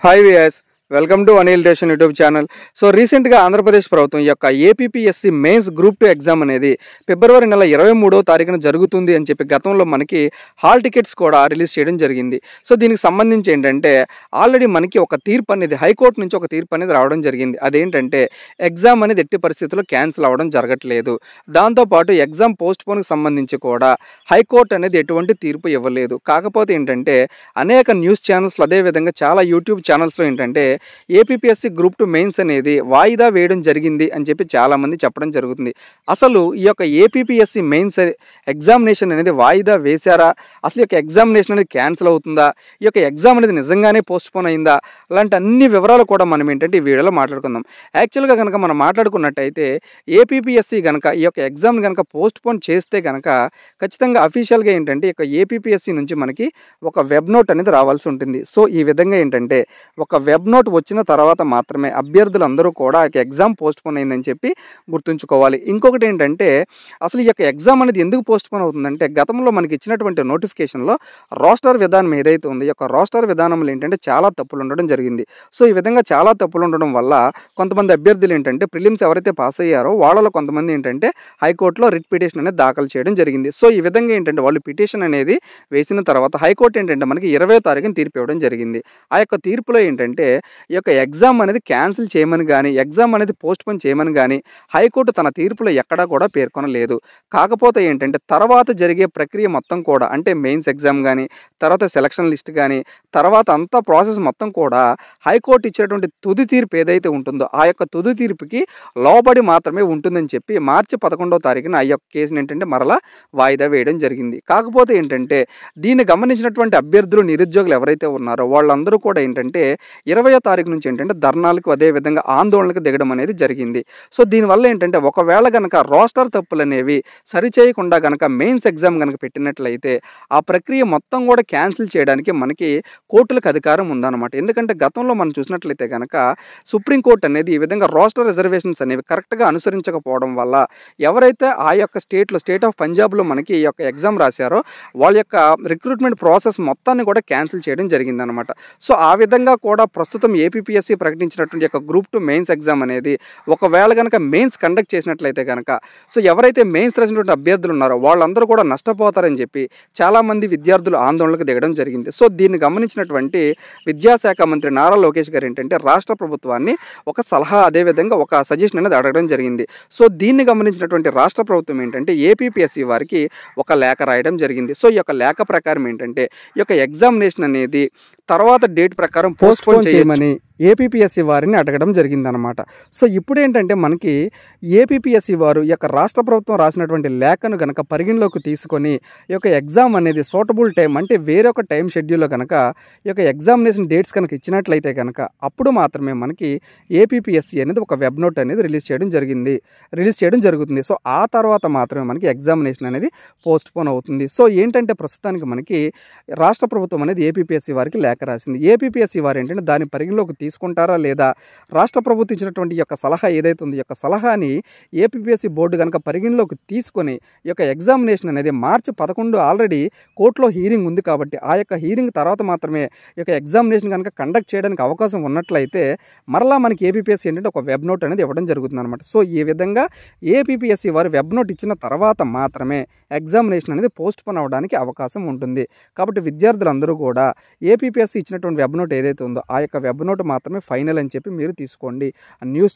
Hi viewers, welcome to Anil దేశన్ YouTube channel. So రీసెంట్గా ఆంధ్రప్రదేశ్ ప్రభుత్వం యొక్క ఏపీపీఎస్సీ మెయిన్స్ గ్రూప్ 2 ఎగ్జామ్ అనేది ఫిబ్రవరి నెల 23వ తారీఖున జరుగుతుంది అని చెప్పి గతంలో మనకి హాల్ టికెట్స్ కూడా రిలీజ్ చేయడం జరిగింది. సో దీనికి సంబంధించి ఏంటంటే ఆల్రెడీ మనకి ఒక తీర్పు అనేది హైకోర్టు నుంచి ఒక తీర్పు అనేది రావడం జరిగింది. అదేంటంటే ఎగ్జామ్ అనేది ఎట్టి పరిస్థితుల్లో క్యాన్సిల్ అవ్వడం జరగట్లేదు. దాంతోపాటు ఎగ్జామ్ పోస్ట్పోన్కి సంబంధించి కూడా హైకోర్టు అనేది ఎటువంటి తీర్పు ఇవ్వలేదు. కాకపోతే ఏంటంటే అనేక న్యూస్ ఛానల్స్లో అదేవిధంగా చాలా యూట్యూబ్ ఛానల్స్లో ఏంటంటే ఏపీపీఎస్సీ గ్రూప్ 2 మెయిన్స్ అనేది వాయిదా వేయడం జరిగింది అని చెప్పి చాలామంది చెప్పడం జరుగుతుంది. అసలు ఈ యొక్క ఏపీపీఎస్సీ మెయిన్స్ ఎగ్జామినేషన్ అనేది వాయిదా వేశారా, అసలు ఈ యొక్క ఎగ్జామినేషన్ అనేది క్యాన్సిల్ అవుతుందా, ఈ యొక్క ఎగ్జామ్ అనేది నిజంగానే పోస్ట్పోన్ అయిందా, అలాంటి అన్ని వివరాలు కూడా మనం ఏంటంటే ఈ వీడియోలో మాట్లాడుకుందాం. యాక్చువల్గా కనుక మనం మాట్లాడుకున్నట్టయితే ఏపీపీఎస్సీ కనుక ఈ యొక్క ఎగ్జామ్ కనుక పోస్ట్పోన్ చేస్తే కనుక ఖచ్చితంగా అఫీషియల్గా ఏంటంటే ఈ యొక్క ఏపీపీఎస్సీ నుంచి మనకి ఒక వెబ్ నోట్ అనేది రావాల్సి ఉంటుంది. సో ఈ విధంగా ఏంటంటే ఒక వెబ్ నోట్ వచ్చిన తర్వాత మాత్రమే అభ్యర్థులందరూ కూడా ఈ ఎగ్జామ్ పోస్ట్పోన్ అయిందని చెప్పి గుర్తుంచుకోవాలి. ఇంకొకటి ఏంటంటే అసలు ఈ యొక్క ఎగ్జామ్ అనేది ఎందుకు పోస్ట్పోన్ అవుతుందంటే గతంలో మనకి ఇచ్చినటువంటి నోటిఫికేషన్లో రోస్టర్ విధానం ఏదైతే ఉందో ఈ యొక్క రోస్టర్ విధానంలో ఏంటంటే చాలా తప్పులు ఉండడం జరిగింది. సో ఈ విధంగా చాలా తప్పులు ఉండడం వల్ల కొంతమంది అభ్యర్థులు ఏంటంటే ప్రిలిమ్స్ ఎవరైతే పాస్ అయ్యారో వాళ్ళలో కొంతమంది ఏంటంటే హైకోర్టులో రిట్ పిటిషన్ అనేది దాఖలు చేయడం జరిగింది. సో ఈ విధంగా ఏంటంటే వాళ్ళు పిటిషన్ అనేది వేసిన తర్వాత హైకోర్టు ఏంటంటే మనకి 20వ తారీఖున తీర్పు ఇవ్వడం జరిగింది. ఆ యొక్క తీర్పులో ఏంటంటే ఈ యొక్క ఎగ్జామ్ అనేది క్యాన్సిల్ చేయమని కానీ ఎగ్జామ్ అనేది పోస్ట్పోన్ చేయమని కానీ హైకోర్టు తన తీర్పులో ఎక్కడా కూడా పేర్కొనలేదు. కాకపోతే ఏంటంటే తర్వాత జరిగే ప్రక్రియ మొత్తం కూడా అంటే మెయిన్స్ ఎగ్జామ్ కానీ తర్వాత సెలక్షన్ లిస్ట్ కానీ తర్వాత అంతా ప్రాసెస్ మొత్తం కూడా హైకోర్టు ఇచ్చేటువంటి తుది తీర్పు ఏదైతే ఉంటుందో ఆ యొక్క తుది తీర్పుకి లోబడి మాత్రమే ఉంటుందని చెప్పి మార్చి 11వ తారీఖున ఆ యొక్క కేసుని ఏంటంటే మరలా వాయిదా వేయడం జరిగింది. కాకపోతే ఏంటంటే దీన్ని గమనించినటువంటి అభ్యర్థులు నిరుద్యోగులు ఎవరైతే ఉన్నారో వాళ్ళందరూ కూడా ఏంటంటే 20వ తారీఖు నుంచి ఏంటంటే ధర్నాలకు అదేవిధంగా ఆందోళనకు దిగడం అనేది జరిగింది. సో దీనివల్ల ఏంటంటే ఒకవేళ కనుక రోస్టర్ తప్పులు అనేవి సరిచేయకుండా కనుక మెయిన్స్ ఎగ్జామ్ కనుక పెట్టినట్లయితే ఆ ప్రక్రియ మొత్తం కూడా క్యాన్సిల్ చేయడానికి మనకి కోర్టులకు అధికారం ఉందన్నమాట. ఎందుకంటే గతంలో మనం చూసినట్లయితే కనుక సుప్రీంకోర్టు అనేది ఈ విధంగా రోస్టర్ రిజర్వేషన్స్ అనేవి కరెక్ట్గా అనుసరించకపోవడం వల్ల ఎవరైతే ఆ యొక్క స్టేట్ ఆఫ్ పంజాబ్లో మనకి ఈ యొక్క ఎగ్జామ్ రాశారో వాళ్ళ యొక్క రిక్రూట్మెంట్ ప్రాసెస్ మొత్తాన్ని కూడా క్యాన్సిల్ చేయడం జరిగిందనమాట. సో ఆ విధంగా కూడా ప్రస్తుతం ఏపీపీఎస్సీ ప్రకటించినటువంటి యొక్క గ్రూప్ 2 మెయిన్స్ ఎగ్జామ్ అనేది ఒకవేళ కనుక మెయిన్స్ కండక్ట్ చేసినట్లయితే కనుక సో ఎవరైతే మెయిన్స్ రాసినటువంటి అభ్యర్థులు ఉన్నారో వాళ్ళందరూ కూడా నష్టపోతారని చెప్పి చాలామంది విద్యార్థులు ఆందోళనకు దిగడం జరిగింది. సో దీన్ని గమనించినటువంటి విద్యాశాఖ మంత్రి నారా లోకేష్ గారు ఏంటంటే రాష్ట్ర ప్రభుత్వాన్ని ఒక సలహా అదేవిధంగా ఒక సజెషన్ అనేది అడగడం జరిగింది. సో దీన్ని గమనించినటువంటి రాష్ట్ర ప్రభుత్వం ఏంటంటే ఏపీపీఎస్సీ వారికి ఒక లేఖ రాయడం జరిగింది. సో ఈ యొక్క లేఖ ప్రకారం ఏంటంటే ఈ యొక్క ఎగ్జామినేషన్ అనేది తర్వాత డేట్ ప్రకారం పోస్ట్పోన్ చేయమని ఏపీపీఎస్సీ వారిని అడగడం జరిగిందనమాట. సో ఇప్పుడు ఏంటంటే మనకి ఏపీపీఎస్సీ వారు ఈ యొక్క రాష్ట్ర ప్రభుత్వం రాసినటువంటి లేఖను కనుక పరిగణలోకి తీసుకొని ఈ యొక్క ఎగ్జామ్ అనేది సూటబుల్ టైం అంటే వేరొక టైం షెడ్యూల్లో కనుక ఈ యొక్క ఎగ్జామినేషన్ డేట్స్ కనుక ఇచ్చినట్లయితే కనుక అప్పుడు మాత్రమే మనకి ఏపీపీఎస్సీ అనేది ఒక వెబ్ నోట్ అనేది రిలీజ్ చేయడం జరుగుతుంది. సో ఆ తర్వాత మాత్రమే మనకి ఎగ్జామినేషన్ అనేది పోస్ట్పోన్ అవుతుంది. సో ఏంటంటే ప్రస్తుతానికి మనకి రాష్ట్ర ప్రభుత్వం అనేది ఏపీపీఎస్సీ వారికి లేఖ రాసింది. ఏపీపీఎస్సీ వారు ఏంటంటే దాని పరిగణలోకి తీసుకుంటారా లేదా రాష్ట్ర ప్రభుత్వం ఇచ్చినటువంటి యొక్క సలహా ఏదైతే ఉందో ఈ యొక్క సలహాని ఏపీపీఎస్సీ బోర్డు కనుక పరిగణలోకి తీసుకొని ఈ యొక్క ఎగ్జామినేషన్ అనేది మార్చి 11 ఆల్రెడీ కోర్టులో హీరింగ్ ఉంది కాబట్టి ఆ యొక్క హీరింగ్ తర్వాత మాత్రమే ఈ యొక్క ఎగ్జామినేషన్ కనుక కండక్ట్ చేయడానికి అవకాశం ఉన్నట్లయితే మరలా మనకి ఏపీపీఎస్సీ ఏంటంటే ఒక వెబ్ నోట్ అనేది ఇవ్వడం జరుగుతుంది అనమాట. సో ఈ విధంగా ఏపీపీఎస్సీ వారు వెబ్ నోట్ ఇచ్చిన తర్వాత మాత్రమే ఎగ్జామినేషన్ అనేది పోస్ట్పోన్ అవ్వడానికి అవకాశం ఉంటుంది. కాబట్టి విద్యార్థులందరూ కూడా ఏపీపీఎస్సీ ఇచ్చినటువంటి వెబ్ నోట్ ఏదైతే ఉందో ఆ యొక్క వెబ్ నోట్ మాత్రమే ఫైనల్ అని చెప్పి మీరు తీసుకోండి. న్యూస్